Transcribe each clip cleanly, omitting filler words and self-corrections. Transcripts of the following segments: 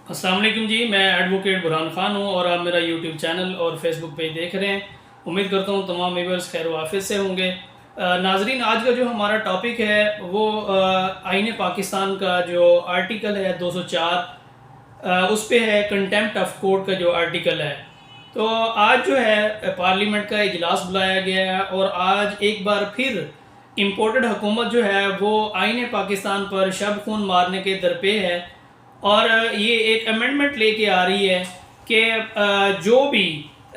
अस्सलाम वालेकुम जी। मैं एडवोकेट बुरहान ख़ान हूँ और आप मेरा यूट्यूब चैनल और फेसबुक पेज देख रहे हैं। उम्मीद करता हूँ तमाम व्यूअर्स खैर वाफिस से होंगे। नाजरीन, आज का जो हमारा टॉपिक है वो आईन पाकिस्तान का जो आर्टिकल है 204 उस पे है, कंटेम्प्ट ऑफ कोर्ट का जो आर्टिकल है। तो आज जो है पार्लियामेंट का इजलास बुलाया गया है और आज एक बार फिर इम्पोर्टेड हुकूमत जो है वो आईन पाकिस्तान पर शब खून मारने के दरपे है और ये एक अमेंडमेंट लेके आ रही है कि जो भी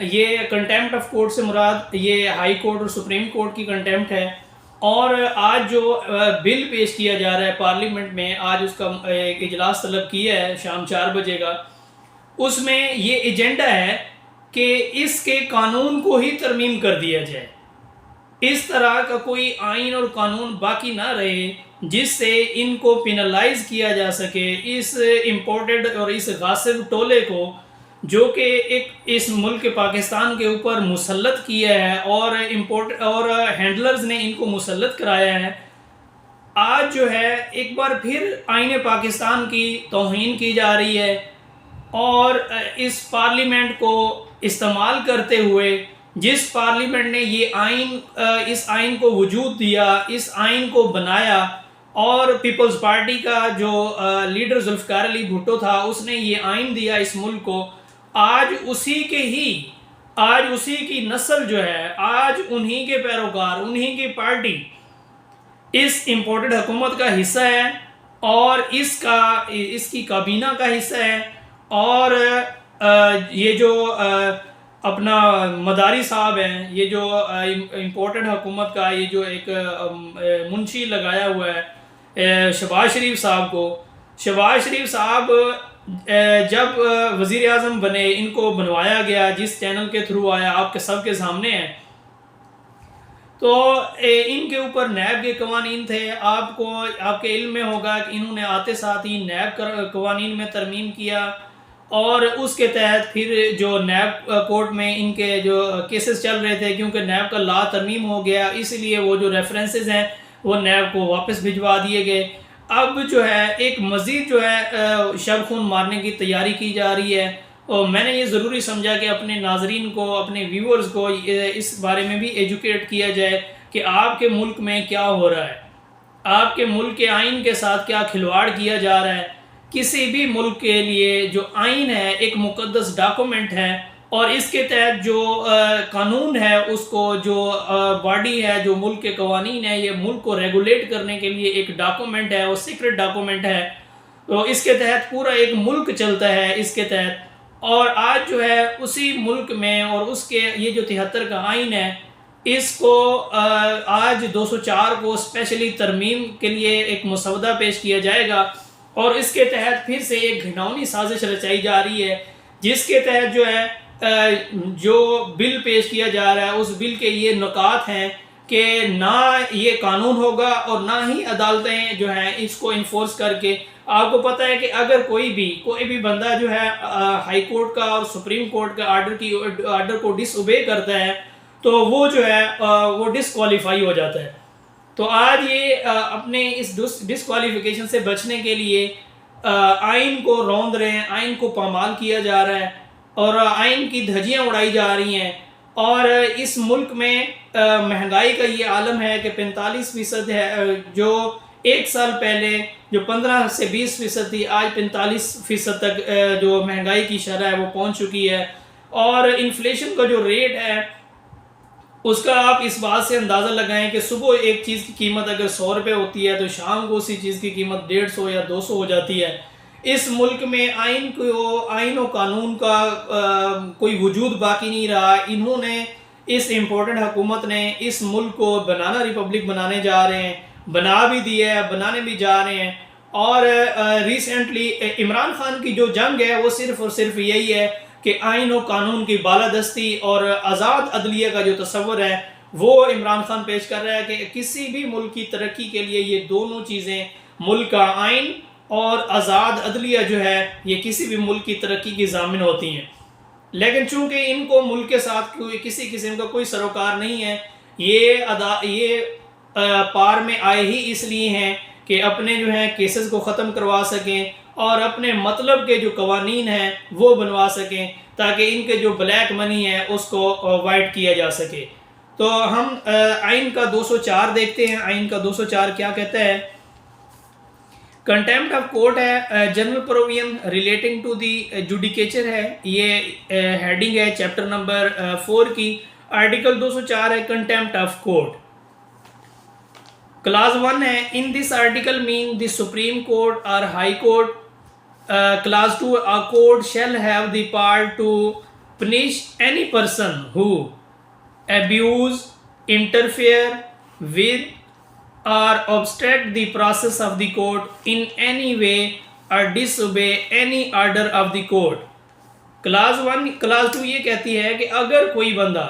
ये कंटेम्प्ट ऑफ कोर्ट से मुराद ये हाई कोर्ट और सुप्रीम कोर्ट की कंटेम्प्ट है। और आज जो बिल पेश किया जा रहा है पार्लियामेंट में, आज उसका एक इजलास तलब किया है शाम 4 बजे का। उसमें ये एजेंडा है कि इसके कानून को ही तरमीम कर दिया जाए, इस तरह का कोई आइन और कानून बाकी ना रहे जिससे इनको पिनलाइज किया जा सके, इस इम्पोर्टेड और इस गासिब टोले को जो कि एक इस मुल्क पाकिस्तान के ऊपर मुसल्लत किया है और इम्पोर्ट और हैंडलर्स ने इनको मुसल्लत कराया है। आज जो है एक बार फिर आईन पाकिस्तान की तौहीन की जा रही है और इस पार्लियामेंट को इस्तेमाल करते हुए, जिस पार्लियामेंट ने ये आइन इस आइन को वजूद दिया, इस आइन को बनाया, और पीपल्स पार्टी का जो लीडर जुल्फ़िकार अली भुट्टो था उसने ये आइन दिया इस मुल्क को। आज उसी की नस्ल जो है, आज उन्हीं के पैरोकार, उन्हीं की पार्टी इस इम्पोर्टेड हुकूमत का हिस्सा है और इसकी काबीना का हिस्सा है। और ये जो अपना मदारी साहब हैं, ये जो इम्पोर्टेड हुकूमत का ये जो एक मुंशी लगाया हुआ है शहबाज शरीफ साहब को, शहबाज शरीफ साहब जब वज़ीर आज़म बने, इनको बनवाया गया, जिस चैनल के थ्रू आया आपके सबके सामने है, तो इनके ऊपर नैब के कवानीन थे। आपके इल्म में होगा कि इन्होंने आते साथ ही नैब कवानीन में तरमीम किया और उसके तहत फिर जो नैब कोर्ट में इनके जो केसेस चल रहे थे, क्योंकि नैब का ला तरमीम हो गया, इसलिए वो जो रेफरेंसेस हैं वो नैब को वापस भिजवा दिए गए। अब जो है एक मज़ीद जो है शब खून मारने की तैयारी की जा रही है और मैंने ये ज़रूरी समझा कि अपने नाजरीन को, अपने व्यूअर्स को इस बारे में भी एजुकेट किया जाए कि आपके मुल्क में क्या हो रहा है, आपके मुल्क के आइन के साथ क्या खिलवाड़ किया जा रहा है। किसी भी मुल्क के लिए जो आइन है एक मुकद्दस डॉक्यूमेंट है और इसके तहत जो कानून है, उसको जो बॉडी है, जो मुल्क के कवानीन है, ये मुल्क को रेगुलेट करने के लिए एक डॉक्यूमेंट है और सीक्रेट डॉक्यूमेंट है। तो इसके तहत पूरा एक मुल्क चलता है इसके तहत। और आज जो है उसी मुल्क में और उसके ये जो 73 का आइन है, इसको आज 204 को स्पेशली तरमीम के लिए एक मसौदा पेश किया जाएगा और इसके तहत फिर से एक घिनौनी साजिश रचाई जा रही है, जिसके तहत जो है जो बिल पेश किया जा रहा है उस बिल के ये नुकात हैं कि ना ये कानून होगा और ना ही अदालतें जो हैं इसको इन्फोर्स करके। आपको पता है कि अगर कोई भी बंदा जो है हाई कोर्ट का और सुप्रीम कोर्ट का आर्डर को डिसओबे करता है तो वो जो है वो डिसक्वालीफाई हो जाता है। तो आज ये अपने इस डिसक्वालिफिकेशन से बचने के लिए आइन को रौंद रहे हैं, आइन को पामाल किया जा रहा है और आइन की धज्जियाँ उड़ाई जा रही हैं। और इस मुल्क में महंगाई का ये आलम है कि 45% है, जो एक साल पहले जो 15 से 20% थी, आज 45% तक जो महंगाई की शरह है वो पहुंच चुकी है। और इन्फ्लेशन का जो रेट है उसका आप इस बात से अंदाज़ा लगाएं कि सुबह एक चीज़ की कीमत अगर 100 रुपये होती है तो शाम को उसी चीज़ की कीमत 150 या 200 हो जाती है। इस मुल्क में आइन और कानून का कोई वजूद बाकी नहीं रहा। इन्होंने इस इम्पोर्टेंट हुकूमत ने इस मुल्क को बनाना रिपब्लिक बनाने जा रहे हैं, बना भी दिया है, बनाने भी जा रहे हैं। और रिसेंटली इमरान खान की जो जंग है वो सिर्फ़ और सिर्फ यही है कि आइन और कानून की बालादस्ती और आज़ाद अदलिया का जो तस्वर है वो इमरान खान पेश कर रहा है कि किसी भी मुल्क की तरक्की के लिए ये दोनों चीज़ें, मुल्क का आइन और आज़ाद अदलिया जो है, ये किसी भी मुल्क की तरक्की की ज़ामिन होती हैं। लेकिन चूंकि इनको मुल्क के साथ किसी किस्म का कोई सरोकार नहीं है, ये पार में आए ही इसलिए हैं कि अपने जो है केसेस को ख़त्म करवा सकें और अपने मतलब के जो कवानीन हैं वो बनवा सकें, ताकि इनके जो ब्लैक मनी है उसको वाइट किया जा सके। तो हम आइन का 204 देखते हैं। आइन का 204 क्या कहता है? कंटेम्प्ट ऑफ कोर्ट है, general provision relating to the judicature है, ये हेडिंग है चैप्टर नंबर 4 की। आर्टिकल 204 है कंटेम्प्ट ऑफ कोर्ट। क्लास 1 है, in this article mean the Supreme Court और High Court. Class 2, a court shall have the power to punish any person who abuse, interfere with or obstruct the process of the court in any way or disobey any order of the court। Class 1 class 2 ये कहती है कि अगर कोई बंदा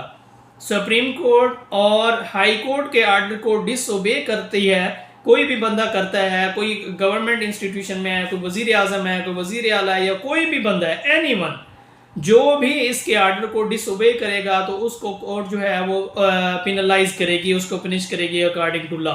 supreme Court और High court के order को डिसोबे करती है, कोई भी बंदा करता है, कोई गवर्नमेंट इंस्टीट्यूशन में है, कोई वजीर आजम है, कोई वजीर आला है, या कोई भी बंदा है, एनीवन जो भी इसके आर्डर को डिसोबे करेगा तो उसको कोर्ट जो है वो पिनलाइज करेगी, उसको पनिश करेगी according to law.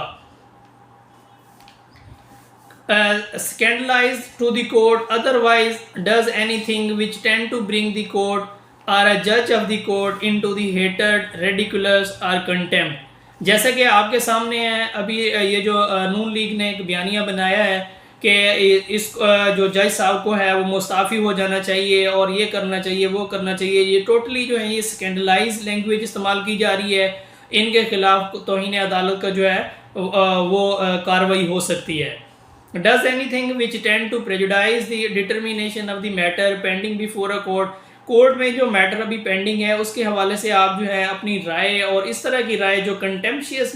Scandalise to the court otherwise does anything which tend to bring the court और अ जज of the court into the hated, ridiculous और कंटेम्प्ट। जैसे कि आपके सामने है अभी ये जो नून लीग ने एक बयानिया बनाया है कि इस जो जज साहब को है वो मुस्ताफ़ी हो जाना चाहिए और ये करना चाहिए, वो करना चाहिए, ये टोटली जो है ये स्कैंडलाइज लैंग्वेज इस्तेमाल की जा रही है। इनके खिलाफ तौहीन अदालत का जो है वो कार्रवाई हो सकती है। Does anything which tend to prejudice the determination of the matter pending before a court. Court में जो मैटर अभी पेंडिंग है उसके हवाले से आप जो है अपनी राय, और इस तरह की राय जो कंटेम्पशियस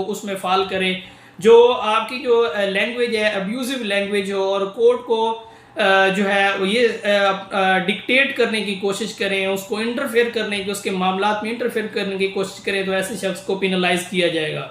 उसमें फॉल करे, जो आपकी जो लैंग्वेज है अब्यूजिव लैंग्वेज हो, और कोर्ट को जो है ये डिक्टेट करने की कोशिश करें, उसको इंटरफेयर करने की, उसके मामलात में इंटरफेयर करने की कोशिश करें, तो ऐसे शख्स को पिनलाइज किया जाएगा।